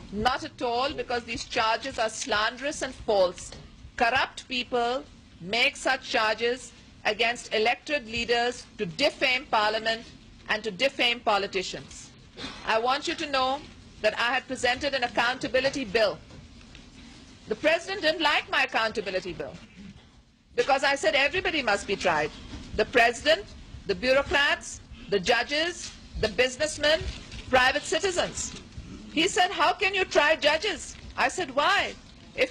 Not at all, because these charges are slanderous and false. Corrupt people make such charges against elected leaders to defame Parliament and to defame politicians. I want you to know that I had presented an accountability bill. The President didn't like my accountability bill because I said everybody must be tried. The President, the bureaucrats, the judges, the businessmen, private citizens. He said, how can you try judges? I said, why? If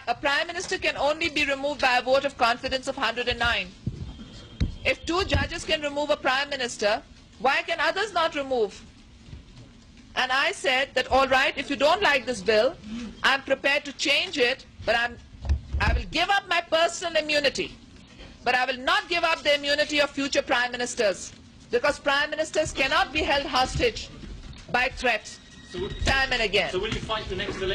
a prime minister can only be removed by a vote of confidence of 109. If 2 judges can remove a prime minister, why can others not remove? And I said that, all right, if you don't like this bill, I'm prepared to change it, but I will give up my personal immunity. But I will not give up the immunity of future prime ministers, because prime ministers cannot be held hostage by threats. Time and again. So will you fight the next election?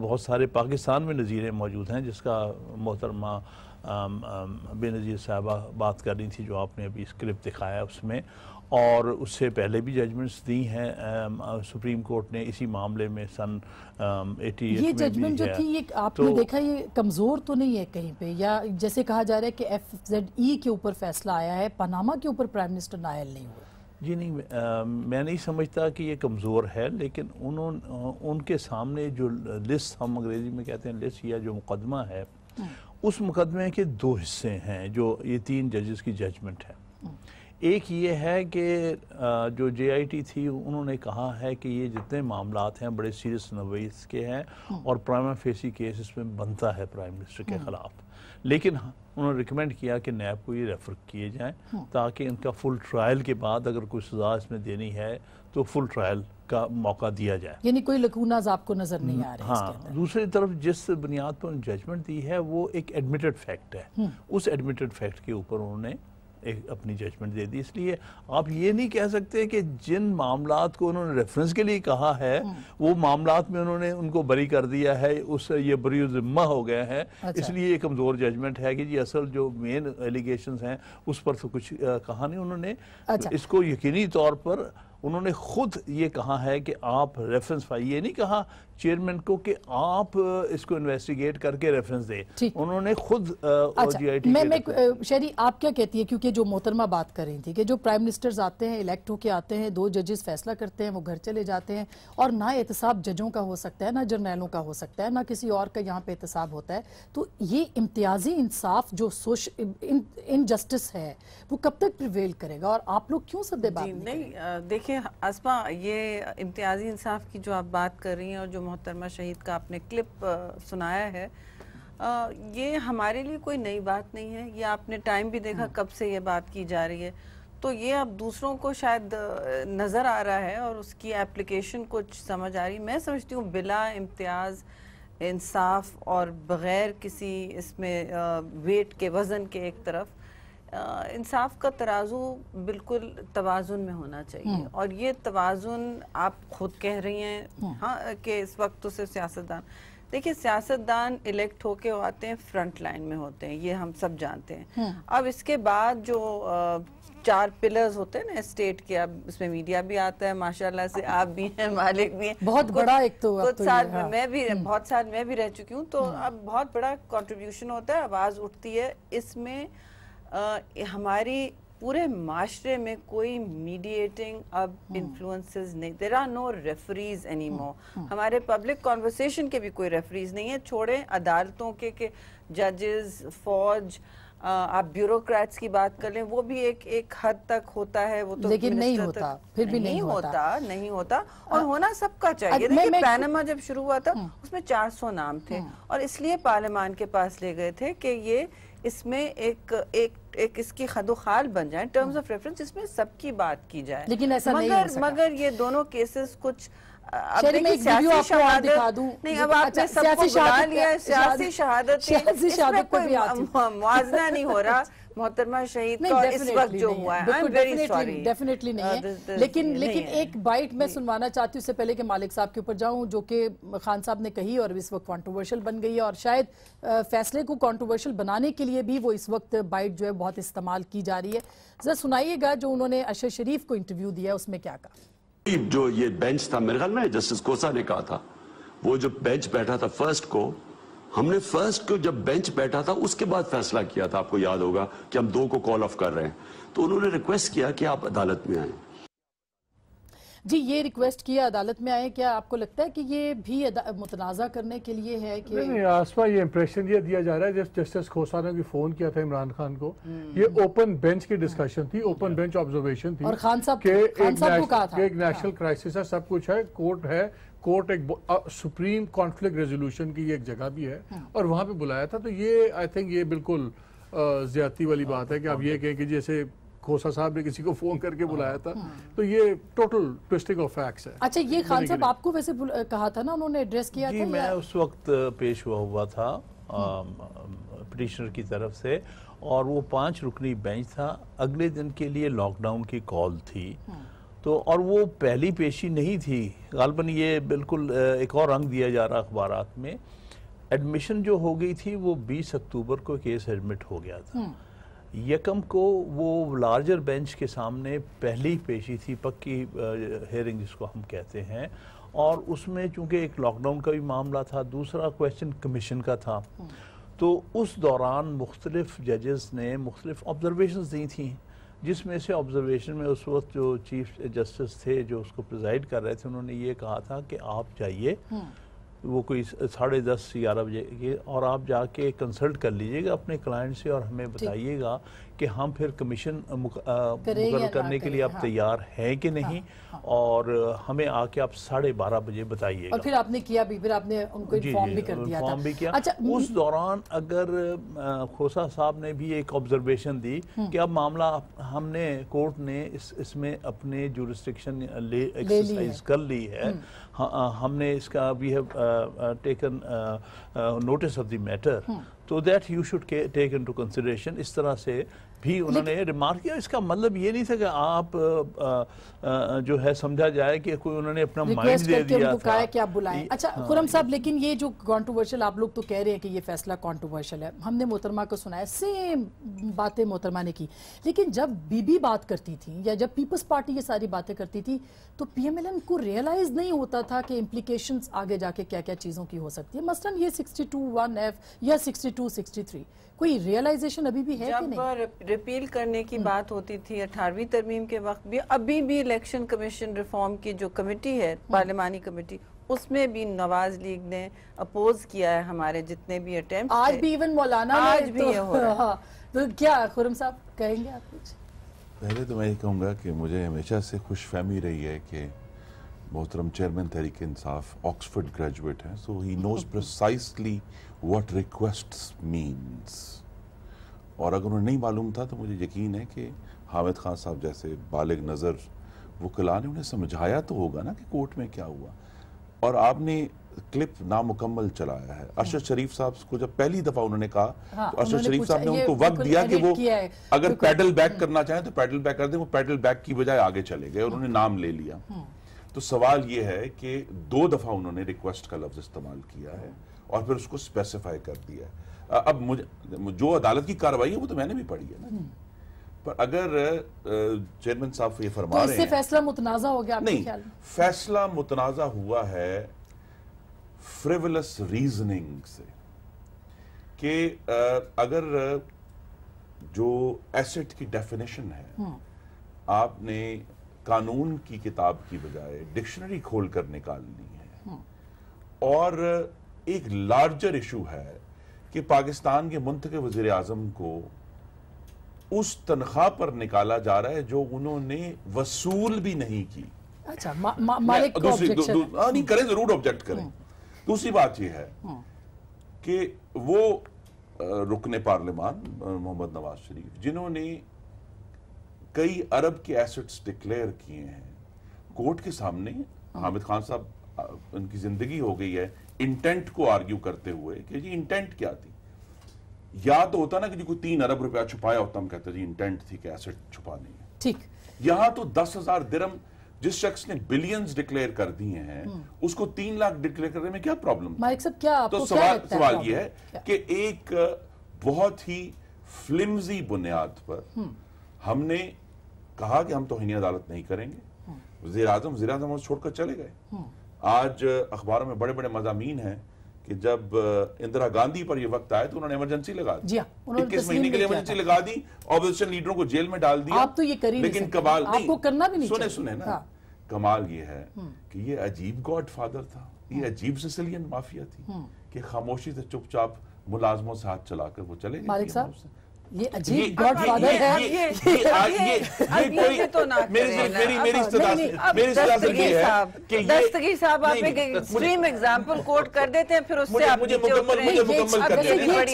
بہت سارے پاکستان میں نظیریں موجود ہیں، جس کا محترمہ بے نظیر صاحبہ بات کر رہی تھی، جو آپ نے ابھی اسکرپٹ دکھایا اس میں، اور اس سے پہلے بھی ججمنٹس دی ہیں سپریم کورٹ نے اسی معاملے میں سن 88 یہ ججمنٹ جو تھی یہ آپ نے دیکھا یہ کمزور تو نہیں ہے کہیں پہ، یا جیسے کہا جا رہا ہے کہ FZE کے اوپر فیصلہ آیا ہے، پاناما کے اوپر پرائم منسٹر نائل نہیں ہوئے؟ جی نہیں، میں نہیں سمجھتا کہ یہ کمزور ہے، لیکن ان کے سامنے جو لسٹ، ہم انگریزی میں کہتے ہیں لسٹ، یا جو مقدمہ ہے، اس مقدمے کے 2 حصے ہیں جو یہ 3 ججز کی ججمنٹ ہے۔ ایک یہ ہے کہ جو JIT تھی انہوں نے کہا ہے کہ یہ جتنے معاملات ہیں بڑے سیریس نوعیت کے ہیں اور پرائما فیسی کیس اس میں بنتا ہے پرائم منسٹر کے خلاف، لیکن انہوں نے ریکمینڈ کیا کہ نیب کو یہ ریفر کیے جائیں تاکہ ان کا فل ٹرائل کے بعد اگر کوئی سزا اس میں دینی ہے تو فل ٹرائل کا موقع دیا جائے، یعنی کوئی لکوناز آپ کو نظر نہیں آ رہے؟ ہاں، دوسری طرف جس بنیاد پر ججمنٹ دی ہے وہ ایک ایڈمیٹڈ فیکٹ ہے، اس ایڈمیٹڈ فیکٹ کے اوپر انہوں نے اپنی ججمنٹ دے دی۔ اس لیے آپ یہ نہیں کہہ سکتے کہ جن معاملات کو انہوں نے ریفرنس کے لیے کہا ہے وہ معاملات میں انہوں نے ان کو بری کر دیا ہے، اس یہ بری ذمہ ہو گئے ہیں، اس لیے یہ کمزور ججمنٹ ہے کہ جی اصل جو مین ایلیگیشنز ہیں اس پر تو کچھ کہا نہیں انہوں نے۔ اس کو یقینی طور پر انہوں نے خود یہ کہا ہے کہ آپ ریفرنس پائی، یہ نہیں کہا چیئرمین کو کہ آپ اس کو انویسٹیگیٹ کر کے ریفرنس دیں، انہوں نے خود JIT میں شہری آپ کیا کہتی ہے، کیونکہ جو محترمہ بات کر رہی تھی کہ جو پرائم منسٹرز آتے ہیں، الیکٹ ہو کے آتے ہیں، 2 ججز فیصلہ کرتے ہیں، وہ گھر چلے جاتے ہیں، اور نہ احتساب ججوں کا ہو سکتا ہے، نہ جرنیلوں کا ہو سکتا ہے، نہ کسی اور کا یہاں پہ احتساب ہوتا ہے، تو یہ امتیازی انصاف جو انجسٹس ہے وہ کب تک پریویل کرے گا، اور آپ لوگ کیوں سدے بات نہیں؟ دیکھیں اسما، یہ امتیازی انصاف کی جو آپ بات کر رہی ہیں اور جو محترمہ شہید کا آپ نے کلپ سنایا ہے، یہ ہمارے لیے کوئی نئی بات نہیں ہے، یہ آپ نے ٹائم بھی دیکھا کب سے یہ بات کی جا رہی ہے، تو یہ اب دوسروں کو شاید نظر آ رہا ہے اور اس کی اپلیکیشن کچھ سمجھ آ رہی۔ میں سمجھتی ہوں بلا امتیاز انصاف اور بغیر کسی اس میں ویٹ کے وزن کے ایک طرف انصاف کا ترازو بالکل توازن میں ہونا چاہیے، اور یہ توازن آپ خود کہہ رہی ہیں ہاں کہ اس وقت تو صرف سیاستدان، دیکھیں سیاستدان الیکٹ ہو کے آتے ہیں، فرنٹ لائن میں ہوتے ہیں، یہ ہم سب جانتے ہیں۔ اب اس کے بعد جو 4 پلرز ہوتے ہیں نا اسٹیٹ کے، اب اس میں میڈیا بھی آتا ہے، ماشاءاللہ سے آپ بھی ہیں، مالک بھی ہیں، بہت بڑا ایک تو کچھ سال میں بھی بہت سال میں بھی رہ چکی ہوں، تو اب بہت بڑا کنٹریبیوشن ہوتا ہے، آواز اٹھتی ہے، اس میں ہماری پورے معاشرے میں کوئی میڈیٹنگ اب انفلوئنسز نہیں، there are no referees anymore، ہمارے پبلک کانورسیشن کے بھی کوئی ریفریز نہیں ہے، چھوڑیں عدالتوں کے کہ ججز، فوج، آپ بیوروکریٹس کی بات کر لیں، وہ بھی ایک حد تک ہوتا ہے، وہ تو لیکن نہیں ہوتا، پھر بھی نہیں ہوتا، اور ہونا سب کا چاہیے۔ دیکھیں پیناما جب شروع ہوا تھا اس میں 400 نام تھے، اور اس لیے پارلیمان کے پاس لے گئے تھے کہ یہ اس میں ایک اس کی خد و خال بن جائے، ٹرمز آف ریفرنس، اس میں سب کی بات کی جائے، لیکن ایسا نہیں ہو سکا۔ مگر یہ دونوں کیسز کچھ شہری میں ایک ویڈیو آپ کو اور دکھا دوں، نہیں، اب آپ نے سب کو بلا لیا ہے، سیاسی شہادت، اس میں کوئی موازنہ نہیں ہو رہا محترمہ شہید کا اس وقت جو ہوا ہے۔ I'm very sorry، ڈیفینیٹلی نہیں ہے، لیکن ایک بائٹ میں سنوانا چاہتی ہوں اس سے پہلے کہ مالک صاحب کے اوپر جاؤں، جو کہ خان صاحب نے کہی اور اس وقت کانٹروورشل بن گئی ہے، اور شاید فیصلے کو کانٹروورشل بنانے کے لیے بھی وہ اس وقت بائٹ جو ہے بہت استعمال کی جا رہی ہے۔ ذرا سنائیے گا جو انہوں نے اشرف شریف کو انٹرویو دیا، اس میں کیا کہا۔ جو یہ بینچ تھا، میرے خیال میں جسٹس کوسا نے کہا تھا، وہ جو بینچ بیٹھا تھا فرسٹ کو، ہم نے فرسٹ کو جب بینچ بیٹھا تھا اس کے بعد فیصلہ کیا تھا، آپ کو یاد ہوگا کہ ہم 2 کو کال آف کر رہے ہیں، تو انہوں نے ریکویسٹ کیا کہ آپ عدالت میں آئیں۔ جی یہ ریکویسٹ کیا عدالت میں آئے، کیا آپ کو لگتا ہے کہ یہ بھی متنازع کرنے کے لیے ہے کہ نہیں آسفا، یہ امپریشن یہ دیا جا رہا ہے جب جسٹس کھوسا نے فون کیا تھا عمران خان کو، یہ اوپن بینچ کی ڈسکشن تھی، اوپن بینچ آبزرویشن تھی، اور خان صاحب کو کہا تھا کہ ایک نیشنل کرائسس ہے، سب کچھ ہے، کورٹ ہے، کورٹ ایک سپریم کانفلکٹ ریزولوشن کی ایک جگہ بھی ہے، اور وہاں پہ بلایا تھا، تو یہ آئی تھنک یہ بالکل زیادتی والی بات ہے کہ آپ یہ کہیں کہ جیسے کھوسا صاحب نے کسی کو فون کر کے بلایا تھا، تو یہ ٹوٹل ٹوسٹنگ آف فیکٹس ہے۔ اچھا یہ خان صاحب آپ کو ویسے کہا تھا نا، انہوں نے ایڈریس کیا تھا؟ جی میں اس وقت پیش ہوا تھا پٹیشنر کی طرف سے، اور وہ 5 رکنی بینچ تھا، اگلے دن کے لیے لاک ڈاؤن کی کال تھی، تو تو اور وہ پہلی پیشی نہیں تھی، غالباً یہ بالکل ایک اور رنگ دیا جا رہا اخبارات میں. ایڈمیشن جو ہو گئی تھی وہ 20 اکتوبر کو کیس ایڈمٹ ہو گیا تھا. یکم کو وہ لارجر بینچ کے سامنے پہلی پیشی تھی، پکی ہیئرنگ جس کو ہم کہتے ہیں، اور اس میں چونکہ ایک لاک ڈاؤن کا بھی معاملہ تھا، دوسرا کویسچن کمیشن کا تھا، تو اس دوران مختلف ججز نے مختلف آبزرویشنز دی تھیں، جس میں سے آبزرویشن میں اس وقت جو چیف جسٹس تھے جو اس کو پریزائڈ کر رہے تھے، انہوں نے یہ کہا تھا کہ آپ جائیے، وہ کوئی 10:30 11 بجے کے، اور آپ جا کے کنسلٹ کر لیجئے گا اپنے کلائنٹ سے اور ہمیں بتائیے گا کہ ہم پھر کمیشن مقرر کرنے کے لیے آپ تیار ہیں کہ نہیں، اور ہمیں آ کے آپ 12:30 بجے بتائیے گا. اور پھر آپ نے کیا بھی، پھر آپ نے ان کو انفارم بھی کر دیا تھا. اچھا، اس دوران اگر کھوسا صاحب نے بھی ایک آبزرویشن دی کہ اب معاملہ ہم نے کورٹ نے اس میں اپنے جورسڈکشن ایکسرسائز کر لی ہے، ہم نے اس کا we have taken notice of the matter, so that you should take into consideration. اس طرح سے بھی انہوں نے ریمارک کیا. اس کا مطلب یہ نہیں تھا کہ آپ جو ہے سمجھا جائے کہ کوئی انہوں نے اپنا مائنڈ دے دیا تھا کہ آپ بلائیں. اچھا خرم صاحب، لیکن یہ جو کانٹروورشل، آپ لوگ تو کہہ رہے ہیں کہ یہ فیصلہ کانٹروورشل ہے، ہم نے محترمہ کو سنا ہے، سیم باتیں محترمہ نے کی، لیکن جب بی بی بات کرتی تھی یا جب پیپلز پارٹی یہ ساری باتیں کرتی تھی تو پی ایم ایل این کو ریئلائز نہیں ہوتا تھا کہ امپلیکیشنز آگے جا کے کیا کیا چیزوں کی ہو سکتی ہے. مثلاً یہ 62(1)(f) یا 62(63) کوئی ریئلائزیشن ابھی بھی ہے کہ نہیں؟ جب ریپیل کرنے کی بات ہوتی تھی 18ویں ترمیم کے وقت بھی، ابھی بھی الیکشن کمیشن ریفارم کی جو کمیٹی ہے، پارلیمانی کمیٹی، اس میں بھی نواز لیگ نے اپوز کیا ہے ہمارے جتنے بھی اٹیمپٹ. آج بھی ایون مولانا آج بھی یہ ہو رہا ہے. تو کیا خرم صاحب کہیں گے آپ کچھ؟ پہلے تو میں یہ کہوں گا کہ مجھے ہمیشہ سے خوش فہمی رہی ہے کہ محترم chairman Tehreek Insaf Oxford graduate ہیں، سو ہی نوز پریسائسلی واٹ ریکویسٹس مینس. اور اگر انہیں نہیں معلوم تھا تو مجھے یقین ہے کہ حامد خان صاحب جیسے بالغ نظر وکلاء نے انہیں سمجھایا تو ہوگا نا کہ کورٹ میں کیا ہوا. اور آپ نے کلپ نامکمل چلایا ہے. ارشد شریف صاحب کو جب پہلی دفعہ انہوں نے کہا تو ارشد شریف صاحب نے ان کو وقت دیا کہ وہ اگر پیڈل بیک کرنا چاہیں تو پیڈل بیک کر دیں. وہ پیڈل بیک کی بجائے آگے چلے گئے اور انہوں نے نام لے لیا. تو سوال یہ ہے کہ 2 دفعہ انہوں نے ریکویسٹ کا لفظ استعمال کیا ہے اور پھر اس کو اسپیسیفائی کر دیا ہے. اب جو عدالت کی کارروائی ہے وہ تو میں نے بھی پڑھی ہے نا. پر اگر چیئرمین صاحب یہ فرما رہے ہیں تو اس سے فیصلہ متنازع ہو گیا آپ کے خیال میں؟ نہیں، فیصلہ متنازع ہوا ہے فریولس ریزننگ سے کہ اگر جو ایسٹ کی ڈیفینیشن ہے آپ نے قانون کی کتاب کی بجائے ڈکشنری کھول کر نکال لی ہے، اور ایک لارجر ایشو ہے کہ پاکستان کے منتخب وزیر اعظم کو اس تنخواہ پر نکالا جا رہا ہے جو انہوں نے وصول بھی نہیں کی. اچھا، مالک کو آبجیکشن نہیں کریں، ضرور آبجیکٹ کریں. دوسری بات یہ ہے کہ وہ رکن پارلیمان محمد نواز شریف جنہوں نے کئی ارب کے ایسٹس ڈکلیئر کیے ہیں کورٹ کے سامنے، حامد خان صاحب ان کی زندگی ہو گئی ہے انٹینٹ کو آرگیو کرتے ہوئے کہ جی انٹینٹ کیا تھی. یا تو ہوتا نا کہ جی کوئی 3 ارب روپیہ چھپایا ہوتا، ہم کہتے جی انٹینٹ تھی کہ ایسٹ چھپانی ہے. ٹھیک. یہاں تو 10,000 درہم جس شخص نے بلینز ڈکلیئر کر دیے ہیں اس کو 3 لاکھ ڈکلیئر کرنے میں کیا پرابلم؟ مالک صاحب کیا آپ تو کو کیا لگتا ہے؟ سوال یہ ہے کہ ایک بہت ہی فلمزی بنیاد پر ہم نے کہا کہ ہم توہین عدالت نہیں کریں گے. وزیر اعظم چھوڑ کر چلے گئے. آج اخباروں میں بڑے بڑے مضامین ہیں کہ جب اندرا گاندھی پر یہ وقت آئے تو انہوں نے ایمرجنسی لگا دی. 21 مہینے کے لیے ایمرجنسی لگا دی، اپوزیشن لیڈروں کو جیل میں ڈال دیا. آپ تو یہ کر ہی نہیں سکتے، لیکن کمال آپ کو کرنا بھی نہیں چاہیے. سنیں نا، کمال یہ ہے کہ یہ عجیب گاڈ فادر تھا، یہ عجیب سسیلین مافیا تھی کہ خاموشی سے چپ چاپ ملازموں سے ہاتھ چلا کر وہ چلے گئے. مالک صاحب یہ عجیب گاڈ فادر ہے. دستگیر صاحب آپ ایک ایکسٹریم ایگزامپل کوٹ کر دیتے ہیں پھر اس سے آپ نیچے اتریں. یہ بڑی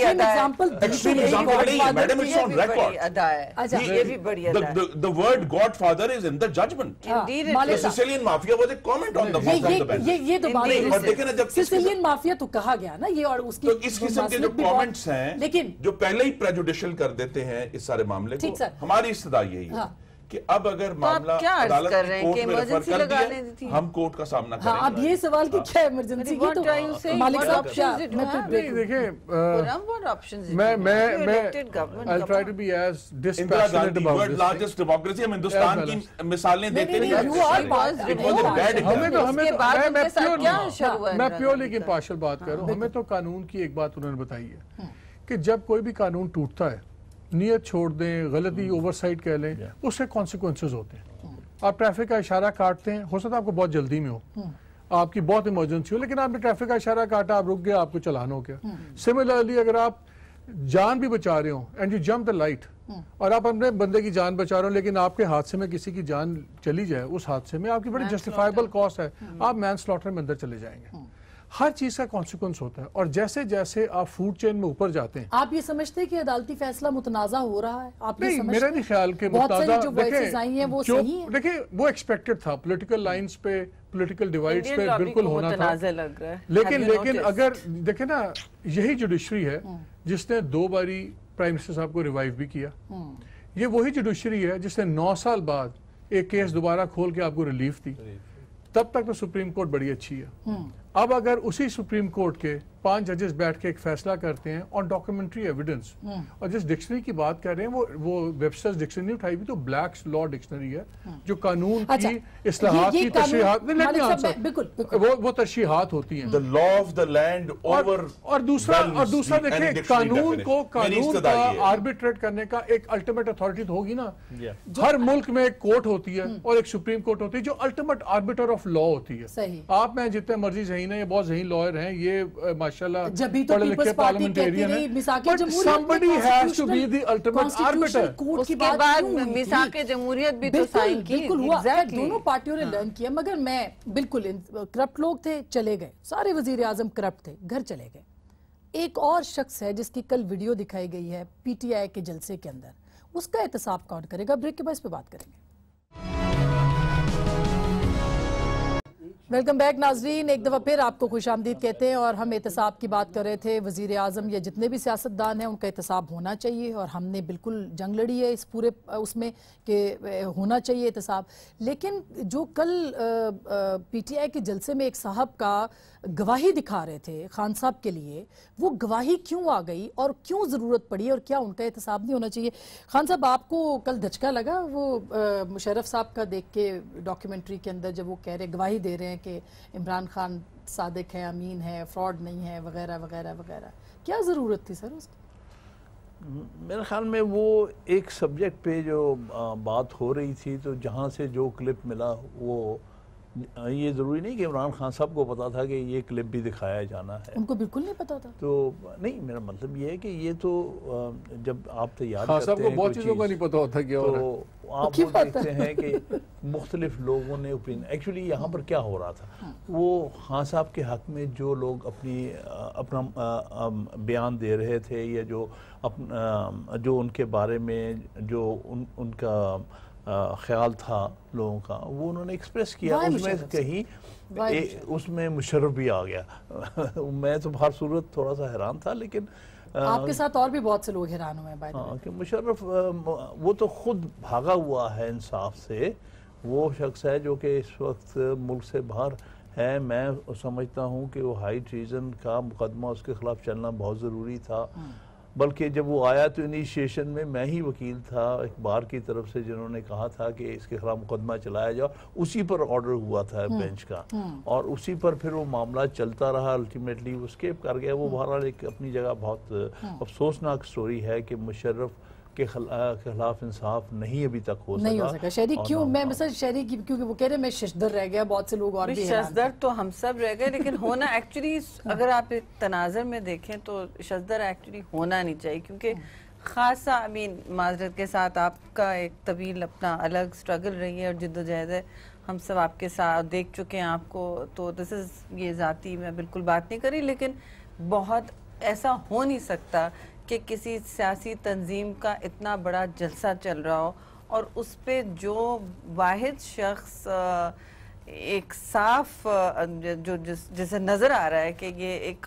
ادا ہے، یہ بھی بڑی ادا ہے. The word godfather is in the judgment. The Sicilian mafia was a comment on the bench. یہ تو بات سیسیلین مافیا تو کہا گیا نا یہ، اور اس کی اس قسم کے جو کامنٹس ہیں لیکن جو پہلے ہی پریجوڈیشل کر دیتے ہیں اس سارے معاملے کو. ہماری استدعا یہی ہے کہ اب اگر معاملہ عدالت نے کورٹ میں ریفر کر دیا ہم کورٹ کا سامنا کریں گے. اب یہ سوال کہ کیا ایمرجنسی کی تو مالک صاحب کیا لارجسٹ ڈیموکریسی ہم ہندوستان کی مثالیں دیتے رہے. میں پیورلی امپارشل بات کر رہا ہوں. ہمیں تو قانون کی ایک بات انہوں نے بتائی ہے کہ جب کوئی بھی قانون ٹوٹتا ہے, نیت چھوڑ دیں, غلطی اوور سائٹ کہہ لیں, اس سے کانسیکوینسز ہوتے ہیں. آپ ٹریفک کا اشارہ کاٹتے ہیں, ہو سکتا ہے آپ کو بہت جلدی میں ہو, آپ کی بہت ایمرجنسی ہو, لیکن آپ نے ٹریفک کا اشارہ کاٹا, آپ رک گئے, آپ کو چلان ہو گیا. سملرلی اگر آپ جان بھی بچا رہے ہوں and you jump the light, اور آپ اپنے بندے کی جان بچا رہے ہوں لیکن آپ کے حادثے میں کسی کی جان چلی جائے, اس حادثے میں آپ کی بڑی جسٹیفائبل کاسٹ ہے, آپ مین سلاٹر میں اندر چلے جائیں گے. ہر چیز کا کانسیکوینس ہوتا ہے. اور جیسے جیسے آپ فوڈ چین میں اوپر جاتے ہیں, آپ یہ سمجھتے ہیں کہ عدالتی فیصلہ متنازع ہو رہا ہے؟ آپ نہیں, میرا نہیں خیال کہ متنازع, دیکھیں وہ ایکسپیکٹڈ تھا, پولیٹیکل لائنز پہ, پولیٹیکل ڈیوائڈز پہ بالکل ہونا تھا. لیکن اگر دیکھیں نا, یہی جوڈیشری ہے جس نے 2 باری پرائم منسٹر صاحب کو ریوائیو بھی کیا. یہ وہی جوڈیشری ہے جس نے 9 سال بعد ایک کیس دوبارہ کھول کے آپ کو ریلیف دی. تب تک تو سپریم کورٹ بڑی اچھی ہے. اب اگر اسی سپریم کورٹ کے 5 ججز بیٹھ کے ایک فیصلہ کرتے ہیں آن ڈاکومنٹری ایویڈنس, اور جس ڈکشنری کی بات کر رہے ہیں وہ ویبسٹرز ڈکشنری نہیں اٹھائی بھی, تو بلیکس لا ڈکشنری ہے جو قانون کی اصلاحات کی تشریحات, وہ تشریحات ہوتی ہیں. The law of the land over اور دوسرا دیکھیں, قانون کا آربیٹریٹ کرنے کا ایک الٹیمیٹ اتھارٹی تو ہوگی نا. ہر ملک میں ایک کورٹ ہوتی ہے اور ایک سپریم کورٹ ہوتی ہے جو الٹیمیٹ آربیٹر آف لا ہوتی ہے. آپ میں جتنے مرضی ذہین ہیں, یہ بہت ذہین لائر ہیں, یہ ماشاءاللہ پڑھے لکھے پارلیمنٹیرین ہیں, but somebody has to be the ultimate arbiter. اس کے بعد میثاق جمہوریت بھی تو سائن کی, دونوں پارٹیوں نے لرن کیا. مگر میں بالکل, کرپٹ لوگ تھے, چلے گئے, سارے وزیر اعظم کرپٹ تھے, گھر چلے گئے. ایک اور شخص ہے جس کی کل ویڈیو دکھائی گئی ہے پی ٹی آئی کے جلسے کے اندر, اس کا احتساب کون کرے گا؟ بریک کے بعد اس پہ بات کریں گے. ویلکم بیک ناظرین, ایک دفعہ پھر آپ کو خوش آمدید کہتے ہیں. اور ہم احتساب کی بات کر رہے تھے. وزیر اعظم یا جتنے بھی سیاستدان ہیں ان کا احتساب ہونا چاہیے, اور ہم نے بالکل جنگ لڑی ہے اس پورے اس میں کہ ہونا چاہیے احتساب. لیکن جو کل پی ٹی آئی کے جلسے میں ایک صاحب کا گواہی دکھا رہے تھے خان صاحب کے لیے, وہ گواہی کیوں آ گئی اور کیوں ضرورت پڑی, اور کیا ان کا احتساب نہیں ہونا چاہیے؟ خان صاحب, آپ کو کل دھچکا لگا وہ مشرف صاحب کا دیکھ کے ڈاکیومنٹری کے اندر, جب وہ کہہ رہے, گواہی دے رہے ہیں کہ عمران خان صادق ہے, امین ہے, فراڈ نہیں ہے, وغیرہ وغیرہ وغیرہ؟ کیا ضرورت تھی سر اس کی؟ میرے خیال میں وہ ایک سبجیکٹ پہ جو بات ہو رہی تھی, تو جہاں سے جو کلپ ملا, وہ یہ ضروری نہیں کہ عمران خان صاحب کو پتا تھا کہ یہ کلپ بھی دکھایا جانا ہے. ان کو بالکل نہیں پتا تھا. تو نہیں, میرا مطلب یہ ہے کہ یہ تو جب آپ تیار کرتے ہیں, صاحب کو بہت چیزوں کا نہیں پتا ہوتا کیا ہو رہا ہے, تو آپ وہ دیکھتے ہیں کہ مختلف لوگوں نے ایکچولی یہاں پر کیا ہو رہا تھا. وہ خان صاحب کے حق میں جو لوگ اپنا بیان دے رہے تھے, یا جو ان کے بارے میں جو ان کا خیال تھا لوگوں کا, وہ انہوں نے ایکسپریس کیا. اس میں کہیں اس میں مشرف بھی آ گیا. میں تو ہر صورت تھوڑا سا حیران تھا, لیکن آپ کے ساتھ اور بھی بہت سے لوگ حیران ہوئے ہیں. ہاں, کہ مشرف وہ تو خود بھاگا ہوا ہے انصاف سے. وہ شخص ہے جو کہ اس وقت ملک سے باہر ہے. میں سمجھتا ہوں کہ وہ ہائی ٹریزن کا مقدمہ اس کے خلاف چلنا بہت ضروری تھا. بلکہ جب وہ آیا تو انیشیشن میں ہی وکیل تھا اخبار کی طرف سے, جنہوں نے کہا تھا کہ اس کے خلاف مقدمہ چلایا جاؤ. اسی پر آرڈر ہوا تھا بینچ کا, اور اسی پر پھر وہ معاملہ چلتا رہا. الٹیمیٹلی وہ اسکیپ کر گیا. وہ بہرحال ایک اپنی جگہ بہت افسوسناک سٹوری ہے کہ مشرف کے خلاف انصاف نہیں ابھی تک ہو سکا. شہری کیوں, میں مثلا شہری کی, کیونکہ وہ کہہ رہے میں ششدر رہ گیا, بہت سے لوگ اور بھی ششدر تو ہم سب رہ گئے, لیکن ہونا ایکچولی اگر آپ تناظر میں دیکھیں تو ششدر ایکچولی ہونا نہیں چاہیے, کیونکہ خاصا معذرت کے ساتھ آپ کا ایک طویل اپنا الگ سٹرگل رہی ہے اور جد و جہد ہے. ہم سب آپ کے ساتھ دیکھ چکے ہیں آپ کو, تو یہ ذاتی میں بالکل بات نہیں کری, لیکن بہت ایسا ہو نہیں سکتا کہ کسی سیاسی تنظیم کا اتنا بڑا جلسہ چل رہا ہو اور اس پہ جو واحد شخص ایک صاف جو جسے نظر آ رہا ہے کہ یہ ایک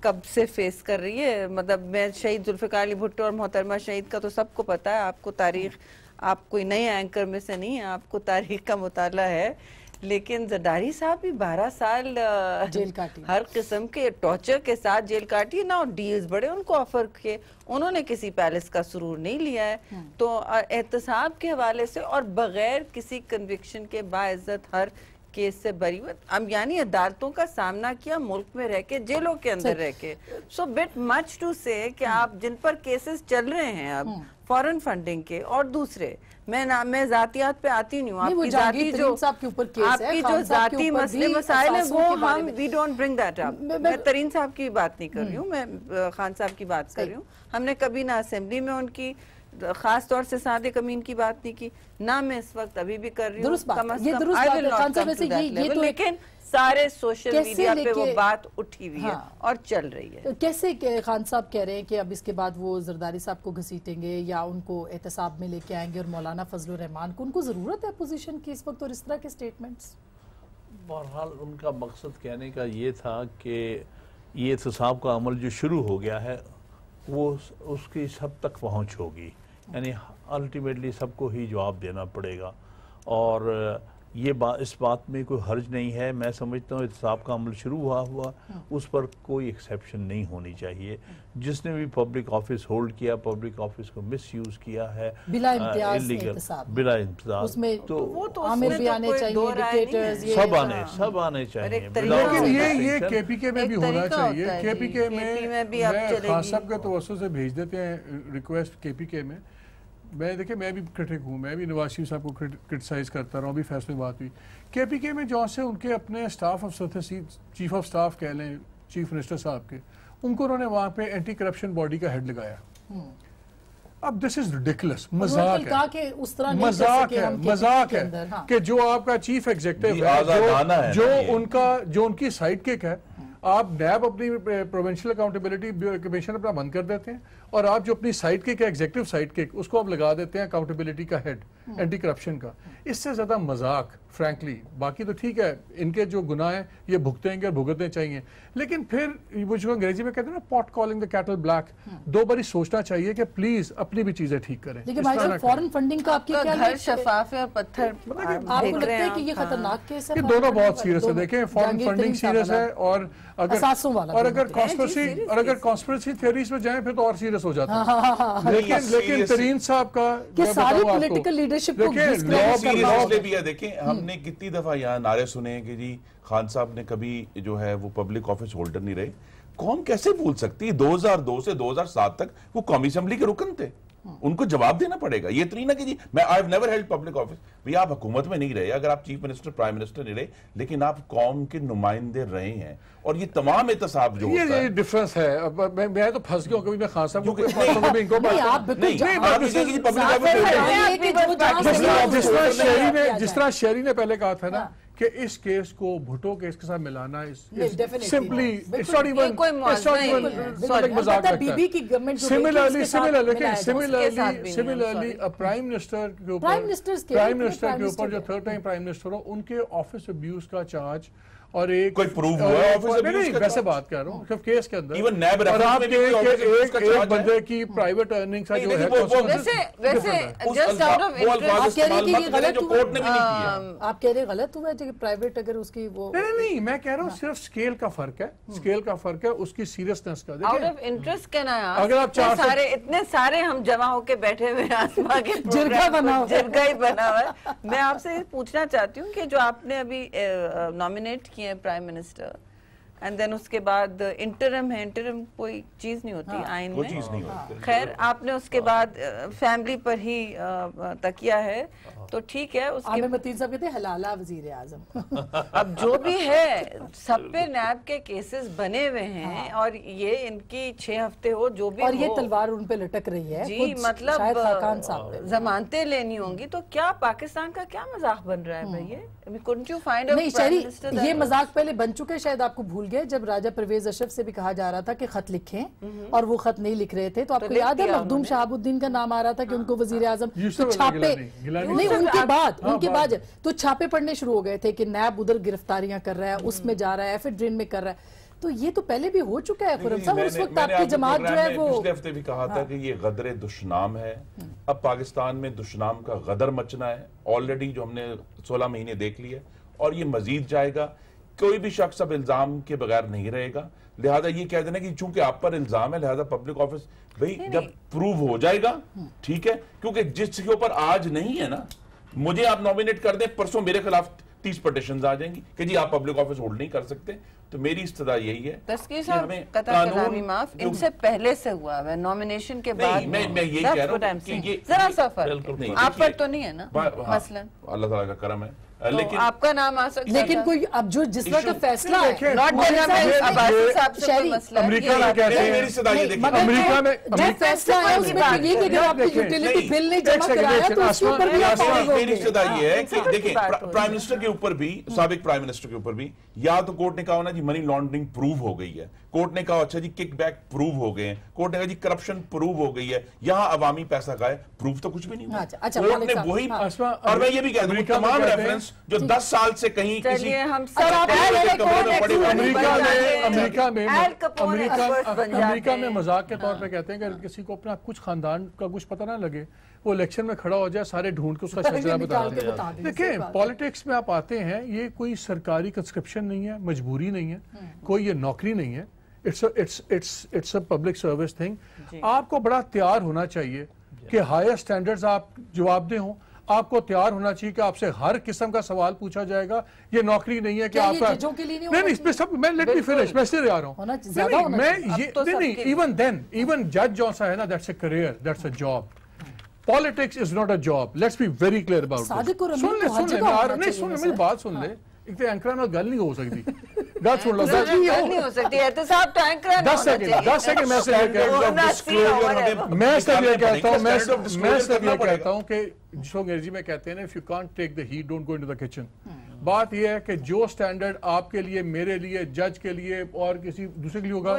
کب سے فیس کر رہی ہے. مطلب میں شہید ذوالفقار علی بھٹو اور محترمہ شہید کا تو سب کو پتا ہے, آپ کو تاریخ, آپ کوئی نئے اینکر میں سے نہیں ہے, آپ کو تاریخ کا مطالعہ ہے. لیکن زرداری صاحب بھی 12 سال جیل کاٹی, ہر قسم کے ٹارچر کے ساتھ جیل کاٹی نا, اور ڈیلز بڑے ان کو آفر کیے, انہوں نے کسی پیلس کا سرور نہیں لیا ہے. تو احتساب کے حوالے سے اور بغیر کسی کنوکشن کے باعزت ہر کیس سے بری ہوئے, اب یعنی عدالتوں کا سامنا کیا ملک میں رہ کے, جیلوں کے اندر رہ کے. سو بٹ مچ ٹو سے کہ آپ جن پر کیسز چل رہے ہیں اب فورن فنڈنگ کے اور دوسرے, میں ذاتیات پہ آتی نہیں ہوں, آپ کی ذاتی جو ذاتی مسئلے مسائل ہیں وہ ہم we don't bring that up. میں ترین صاحب کی بات نہیں کر رہی ہوں, میں خان صاحب کی بات کر رہی ہوں. ہم نے کبھی نہ اسمبلی میں ان کی خاص طور سے صادق امین کی بات نہیں کی, نہ میں اس وقت ابھی بھی کر رہی ہوں. کم از کم I will not come to that level, لیکن سارے سوشل میڈیا پہ وہ بات اٹھی ہوئی ہے اور چل رہی ہے. کیسے خان صاحب کہہ رہے ہیں کہ اب اس کے بعد وہ زرداری صاحب کو گھسیٹیں گے یا ان کو احتساب میں لے کے آئیں گے, اور مولانا فضل الرحمان کو, ان کو ضرورت ہے اپوزیشن کی اس وقت, اور اس طرح کے سٹیٹمنٹس؟ بہرحال ان کا مقصد کہنے کا یہ تھا کہ یہ احتساب کا عمل جو شروع ہو گیا ہے وہ اس کی سب تک پہنچ ہوگی, یعنی الٹیمیٹلی سب کو ہی جواب دینا پڑے گا. اور یہ اس بات میں کوئی حرج نہیں ہے. میں سمجھتا ہوں احتساب کا عمل شروع ہوا اس پر کوئی ایکسیپشن نہیں ہونی چاہیے. جس نے بھی پبلک آفس ہولڈ کیا, پبلک آفس کو مس یوز کیا ہے بلا امتیاز احتساب, بلا امتیاز, تو عامر بھی آنے چاہیے, ڈکٹیٹرز, سب آنے چاہیے. لیکن یہ کے پی کے میں بھی ہونا چاہیے. کے پی کے میں خان صاحب کے توسط سے بھیج دیتے ہیں ریکویسٹ کے پی کے میں. دیکھیں میں بھی کرٹک ہوں, میں بھی نواز شریف صاحب کو کرٹیسائز کرتا رہا ہوں, ابھی فیصلے بات ہوئی کے پی کے میں جہاں سے ان کے اپنے سٹاف افسر تھے, چیف آف سٹاف کہہ لیں, چیف منسٹر صاحب کے, ان کو انہوں نے وہاں پہ اینٹی کرپشن باڈی کا ہیڈ لگایا. اب دس از ریڈیکولس, مذاق ہے کہ جو آپ کا چیف ایگزیکٹو ہے, جو ان کی سائیڈ کک ہے, آپ نیب اپنی پروونشل اکاؤنٹیبلٹی کمیشن اپنا بند کر دیتے ہیں, اور آپ جو اپنی سائٹ کک ہے, ایگزیکٹو سائٹ کک, اس کو آپ لگا دیتے ہیں اکاؤنٹیبلٹی کا ہیڈ, اینٹی کرپشن کا. اس سے زیادہ مذاق فرینکلی, باقی تو ٹھیک ہے ان کے جو گناہ ہیں یہ بھگتیں گے اور بھگتنے چاہیے, لیکن پھر وہ جو انگریزی میں کہتے ہیں نا پاٹ کالنگ دا کیٹل بلیک, دو باری سوچنا چاہیے کہ پلیز اپنی بھی چیزیں ٹھیک کریں. لیکن بھائی صاحب فورن فنڈنگ کا آپ کی کیا گھر شفاف ہے اور پتھر آپ کو لگتا ہے کہ یہ خطرناک کیس ہے؟ یہ دونوں بہت سیریس ہے. دیکھیں فورن فنڈنگ سیریس ہے, اور اگر کانسپریسی تھیوریز میں جائیں پھر تو اور سیریس ہو جاتا ہے. لیکن ترین صاحب کا ساری پولیٹیکل لیڈرشپ کو دیکھیں, ہم نے کتنی دفعہ یہاں نعرے سنے ہیں کہ جی خان صاحب نے کبھی جو ہے وہ پبلک آفس ہولڈر نہیں رہے. قوم کیسے بھول سکتی ہے 2002 سے 2007 تک وہ قومی اسمبلی کے رکن تھے, ان کو جواب دینا پڑے گا. یہ تو نہیں نا کہ جی میں I have never held public office, بھئی آپ حکومت میں نہیں رہے, اگر آپ چیف منسٹر پرائم منسٹر نہیں رہے, لیکن آپ قوم کے نمائندے رہے ہیں. اور یہ تمام احتساب جو ہوتا ہے یہ ڈیفرنس ہے. میں تو پھنس گیا ہوں, کبھی میں خان صاحب کو جس طرح شہری نے پہلے کہا تھا نا کہ اس کیس کو بھٹو کیس کے ساتھ ملانا سمپلی سملرلی پرائم منسٹر کے اوپر جو تھرڈ ٹائم پرائم منسٹر ہو, ان کے آفس ابیوز کا چارج اور ایک کوئی پروف ہوا ہے آفس ابیوز کا, ویسے بات کر رہا ہوں صرف کیس کے اندر, ایون نیب اور آپ کے ایک بندے کی ہے. پرائیویٹ ارننگ کا جو ہے آپ کہہ رہے غلط ہوا ہے کہ پرائیویٹ اگر اس کی وہ نہیں, میں کہہ رہا ہوں صرف سکیل کا فرق ہے, سکیل کا فرق ہے اس کی سیریسنس کا. آؤٹ آف انٹرسٹ کہنا ہے, اگر آپ اتنے سارے ہم جمع ہو کے بیٹھے ہوئے آسما کے جرگا ہی بنا ہوا ہے. میں آپ سے پوچھنا چاہتی ہوں کہ جو آپ نے ابھی نامینیٹ کیے ہیں پرائم منسٹر, اینڈ دین اس کے بعد انٹرم ہے, انٹرم کوئی چیز نہیں ہوتی آئین میں, خیر آپ نے اس کے بعد فیملی پر ہی تکیہ ہے تو ٹھیک ہے. عامر متین صاحب کہتے ہیں حلالہ وزیر اعظم. اب جو بھی ہے سب پہ نیب کے کیسز بنے ہوئے ہیں, اور یہ ان کی 6 ہفتے ہو جو بھی, اور یہ تلوار ان پہ لٹک رہی ہے جی, مطلب ضمانتیں لینی ہوں گی, تو کیا پاکستان کا کیا مذاق بن رہا ہے بھائی؟ نہیں شہری, یہ مذاق پہلے بن چکے, شاید آپ کو بھول گئے جب راجہ پرویز اشرف سے بھی کہا جا رہا تھا کہ خط لکھیں, اور وہ خط نہیں لکھ رہے تھے, تو آپ کو یاد ہے مخدوم شہاب الدین کا نام آ رہا تھا کہ ان کو وزیر اعظم, تو چھاپے نہیں ان کے بعد تو چھاپے پڑنے شروع ہو گئے تھے کہ نیب ادھر گرفتاریاں کر رہا ہے, اس میں جا رہا ہے, ایف ڈرین میں کر رہا ہے. تو تو یہ تو پہلے بھی ہو چکا ہے خرم صاحب، اس وقت آپ کی جماعت جو ہے وہ پچھلے ہفتے بھی کہا تھا کہ یہ غدر دشنام ہے. اب پاکستان میں دشنام کا غدر مچنا ہے. آلریڈی جو ہم نے 16 مہینے دیکھ لیے اور یہ مزید جائے گا. کوئی بھی شخص اب الزام کے بغیر نہیں رہے گا. لہذا یہ کہہ دینا کہ چونکہ آپ پر الزام ہے لہذا پبلک آفس بھئی جب پروو ہو جائے گا ٹھیک ہے، کیونکہ جس کے اوپر آج نہیں ہے نا، مجھے آپ نومینیٹ کر دیں، پرسوں میرے خلاف 30 پٹیشنز آ جائیں گی کہ جی آپ پبلک آفس ہولڈ نہیں کر سکتے. تو میری استدا یہی ہے تسکیر صاحب قطع کلامی معاف، ان سے پہلے سے ہوا ہے نومینیشن کے بعد. میں یہی کہہ رہا ہوں کہ یہ ذرا سا فرق ہے، آپ پر تو نہیں ہے نا مثلا. اللہ تعالیٰ کا کرم ہے لیکن آپ کا نام آ سکتا ہے. لیکن کوئی اب جو جس طرح کا فیصلہ ہے عباسی صاحب سے کوئی مسئلہ ہے. امریکہ میں کہتے ہیں، میری استدا یہ دیکھیں، امریکہ میں جو فیصلہ ہے اس میں تو یہ کہ اگر آپ کی یوٹیلیٹی بل نہیں جمع کرایا تو اس کے اوپر بھی آپ فارغ ہوں میری گے. استدا یہ ہے کہ دیکھیں پرائم منسٹر کے اوپر بھی، سابق پرائم منسٹر کے اوپر بھی یا تو کورٹ نے کہا ہونا جی منی لانڈرنگ پروو ہو گئی ہے، کورٹ نے کہا اچھا جی کک بیک پروو ہو گئے ہیں، کورٹ نے کہا جی کرپشن پروو ہو گئی ہے، یہاں عوامی پیسہ گائے، پروو تو کچھ بھی نہیں ہوا. کورٹ نے وہی، اور میں یہ بھی کہہ دوں تمام ریفرنس جو 10 سال سے کہیں کسی امریکہ میں مذاق کے طور پہ کہتے ہیں کہ کسی کو اپنا کچھ خاندان کا کچھ پتہ نہ لگے، وہ الیکشن میں کھڑا ہو جائے، سارے ڈھونڈ کے اس کا شجرہ بتا دیں. دیکھیں پالیٹکس میں آپ آتے ہیں، یہ کوئی سرکاری کنسکرپشن نہیں ہے، مجبوری نہیں ہے، کوئی یہ نوکری نہیں ہے. It's a public service thing. آپ کو بڑا تیار ہونا چاہیے کہ ہائر سٹینڈرڈز آپ جواب دیں ہوں. آپ کو تیار ہونا چاہیے کہ آپ سے ہر قسم کا سوال پوچھا جائے گا. یہ نوکری نہیں ہے کہ آپ کا نہیں اس پہ سب میں لیٹ می فنش، میں سے آ رہا ہوں. میں یہ نہیں، ایون دین ایون جج جو سا ہے نا، that's a career, that's a job. Politics is not a job. Let's be very clear about this. سن لے میری بات سن لے. ایک تو اینکرا میں گل نہیں ہو سکتی. گل سن لو، نہیں ہو سکتی ہے تو صاحب تو اینکر 10 سیکنڈ میں صرف یہ کہتا ہوں کہ جو انگریزی میں کہتے ہیں نا، if you can't take the heat, don't go into the kitchen. بات یہ ہے کہ جو سٹینڈرڈ آپ کے لیے، میرے لیے، جج کے لیے اور کسی دوسرے کے لیے ہوگا،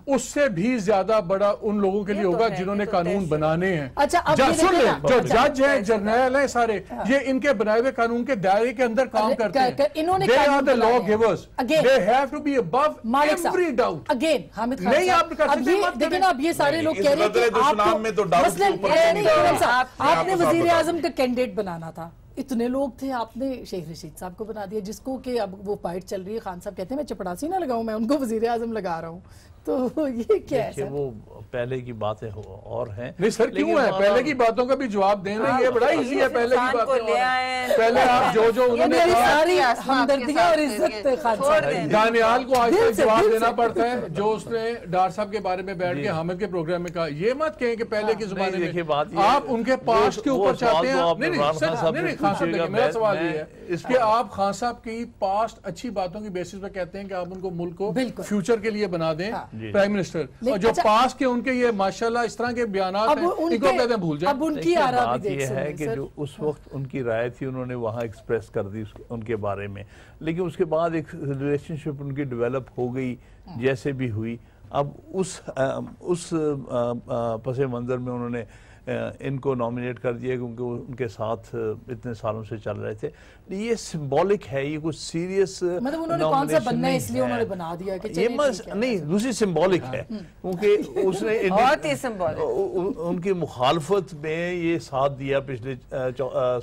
اس سے بھی زیادہ بڑا ان لوگوں کے لیے ہوگا جنہوں نے قانون بنانے ہیں. سن لیں، جو جج ہیں، جرنیل ہیں، سارے یہ ان کے بنائے ہوئے قانون کے دائرے کے اندر کام کرتے ہیں. They are the law givers. They have to be above every doubt. نہیں آپ کر سکتے. لیکن اب یہ سارے لوگ کہہ رہے ہیں کہ آپ نے وزیر اعظم کا کینڈیڈیٹ بنانا تھا، اتنے لوگ تھے، آپ نے شیخ رشید صاحب کو بنا دیا، جس کو کہ اب وہ فائٹ چل رہی ہے. خان صاحب کہتے ہیں میں چپڑاسی نہ لگاؤں، میں ان کو وزیر اعظم لگا رہا ہوں. تو یہ کیا ہے سر؟ وہ پہلے کی باتیں اور ہیں. نہیں سر کیوں ہے؟ پہلے کی باتوں کا بھی جواب دینا یہ بڑا ایزی ہے. پہلے کی باتیں، پہلے آپ جو انہوں نے ساری ہمدردیاں اور عزت خان صاحب، دانیال کو آج تک جواب دینا پڑتا ہے جو اس نے ڈار صاحب کے بارے میں بیٹھ کے حامد کے پروگرام میں کہا. یہ مت کہیں کہ پہلے کے زمانے میں آپ ان کے پاسٹ کے اوپر چاہتے ہیں. نہیں خان صاحب دیکھیں، میرا سوال یہ ہے کہ آپ خان صاحب کی پاسٹ اچھی باتوں کی بیسس پہ کہتے ہیں کہ آپ ان کو ملک کو فیوچر کے لیے بنا دیں پرائم منسٹر، اور جو پاس کے ان کے یہ ماشاءاللہ اس طرح کے بیانات ہیں ان کو کہتے ہیں بھول جائیں. اب ان کی آراء بھی یہ ہے کہ جو اس وقت ان کی رائے تھی انہوں نے وہاں ایکسپریس کر دی ان کے بارے میں، لیکن اس کے بعد ایک ریلیشن شپ ان کی ڈیولپ ہو گئی جیسے بھی ہوئی. اب اس پس منظر میں انہوں نے ان کو نامینیٹ کر دیا کیونکہ وہ ان کے ساتھ اتنے سالوں سے چل رہے تھے. یہ سمبولک ہے، یہ کچھ سیریس مطلب انہوں نے کون سا بننا ہے اس لیے انہوں نے بنا دیا کہ یہ نہیں، دوسری سمبولک ہے کیونکہ اس نے ان کی مخالفت میں یہ ساتھ دیا پچھلے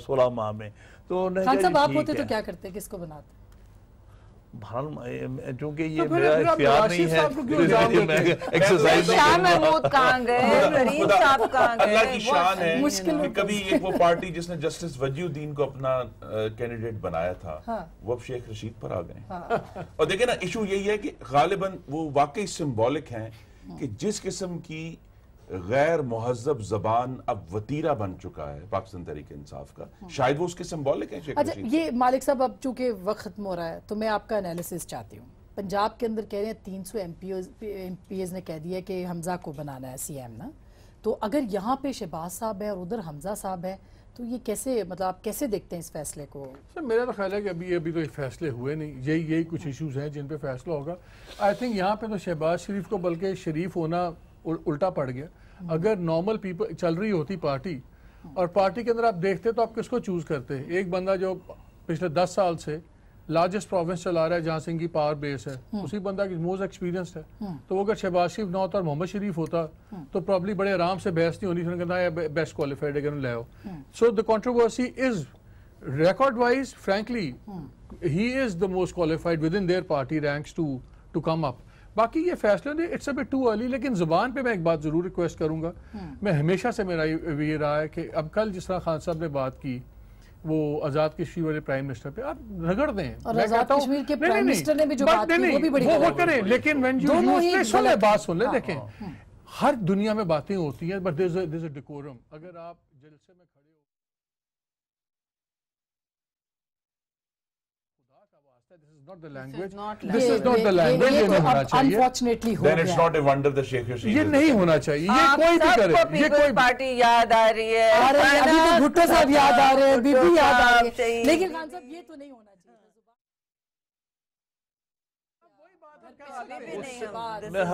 16 ماہ میں. تو خان صاحب آپ ہوتے تو کیا کرتے، کس کو بناتے؟ چونکہ یہ میرا اختیار نہیں ہے. اللہ کی شان ہے کہ کبھی ایک وہ پارٹی جس نے جسٹس وجی الدین کو اپنا کینڈیڈیٹ بنایا تھا وہ اب شیخ رشید پر آ گئے. اور دیکھیں نا ایشو یہی ہے کہ غالباً وہ واقعی سمبولک ہیں کہ جس قسم کی غیر مہذب زبان اب وطیرہ بن چکا ہے پاکستان تحریک انصاف کا، شاید وہ اس کے سمبولک ہیں. اچھا یہ مالک صاحب اب چونکہ وقت ختم ہو رہا ہے تو میں آپ کا انالیسس چاہتی ہوں. پنجاب کے اندر کہہ رہے ہیں 300 ایم پی ایز نے کہہ دیا کہ حمزہ کو بنانا ہے سی ایم نا. تو اگر یہاں پہ شہباز صاحب ہے اور ادھر حمزہ صاحب ہے تو یہ کیسے، مطلب آپ کیسے دیکھتے ہیں اس فیصلے کو؟ سر میرا تو خیال ہے کہ ابھی تو فیصلے ہوئے نہیں، یہی کچھ ایشوز ہیں جن پہ فیصلہ ہوگا. آئی تھنک یہاں پہ تو شہباز شریف کو بلکہ شریف ہونا الٹا پڑ گیا. اگر نارمل پیپل چل رہی ہوتی پارٹی اور پارٹی کے اندر آپ دیکھتے تو آپ کس کو چوز کرتے؟ ایک بندہ جو پچھلے 10 سال سے لارجسٹ پروونس چلا رہا ہے جہاں سے ان کی پاور بیس ہے, اسی بندہ کی موسٹ ایکسپیرینسڈ ہے. تو وہ اگر شہباز شریف نہ ہوتا اور محمد شریف ہوتا تو پرابلی بڑے آرام سے بحث نہیں ہونی تھی, کہنا ہے بیسٹ کوالیفائڈ اگر لے آؤ. So the controversy is record wise frankly he is the most qualified with in their party ranks to come up. باقی یہ فیصلے it's a bit too early, لیکن زبان پہ میں ایک بات ضرور ریکویسٹ کروں گا. میں ہمیشہ سے میرا یہ رہا ہے کہ اب کل جس طرح خان صاحب نے بات کی وہ آزاد کشمیر والے پرائم منسٹر پہ, آپ رگڑ دیں. اور آزاد کشمیر کے پرائم منسٹر نے بھی جو بات کی وہ بھی بڑی وہ کریں, لیکن بات سن لیں. دیکھیں ہر دنیا میں باتیں ہوتی ہیں but there is a decorum. اگر آپ جلسے میں کھڑے ہو, خدا کا واسطہ this is not the language, this is not the language. یہ نہیں ہونا چاہیے. انفارچونیٹلی ہو Then it's گیا. not a wonder that Sheikh Hasina یہ نہیں ہونا چاہیے. یہ کوئی بھی کرے, یہ کوئی پارٹی یاد آ رہی ہے, ابھی تو بھٹو صاحب یاد آ رہے ہیں, بی بی یاد آ رہی ہے, لیکن خان صاحب یہ تو نہیں ہونا چاہیے.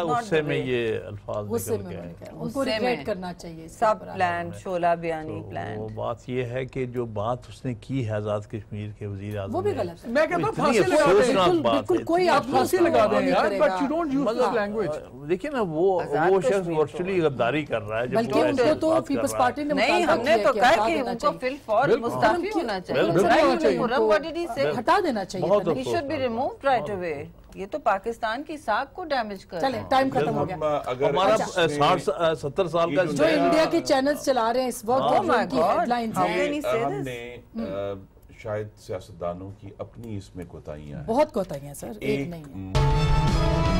غصے میں یہ الفاظ نکل گئے, ان کو ریگریٹ کرنا چاہیے. سب پلان, شعلہ بیانی پلان. وہ بات یہ ہے کہ جو بات اس نے کی ہے آزاد کشمیر کے وزیر اعظم, وہ بھی غلط ہے. میں کہتا ہوں پھانسی لگا دیں, بالکل کوئی آپ پھانسی لگا دیں یار, but you don't use this language. دیکھیں نا وہ شخص ورچولی غداری کر رہا ہے. بلکہ ان کو تو پیپلز پارٹی نے نہیں, ہم نے تو کہا کہ ان کو فی الفور مستعفی ہونا چاہیے, ہٹا دینا چاہیے. He should be removed right away. یہ تو پاکستان کی ساکھ کو ڈیمیج کر. چلیں ٹائم ختم ہو گیا. ہمارا 60-70 سال کا جو انڈیا کے چینلز چلا رہے ہیں اس وقت, ان کی ہیڈ لائنز ہیں. ہم نے شاید سیاستدانوں کی اپنی اس میں کوتاہیاں ہیں, بہت کوتاہیاں سر, ایک نہیں ہے.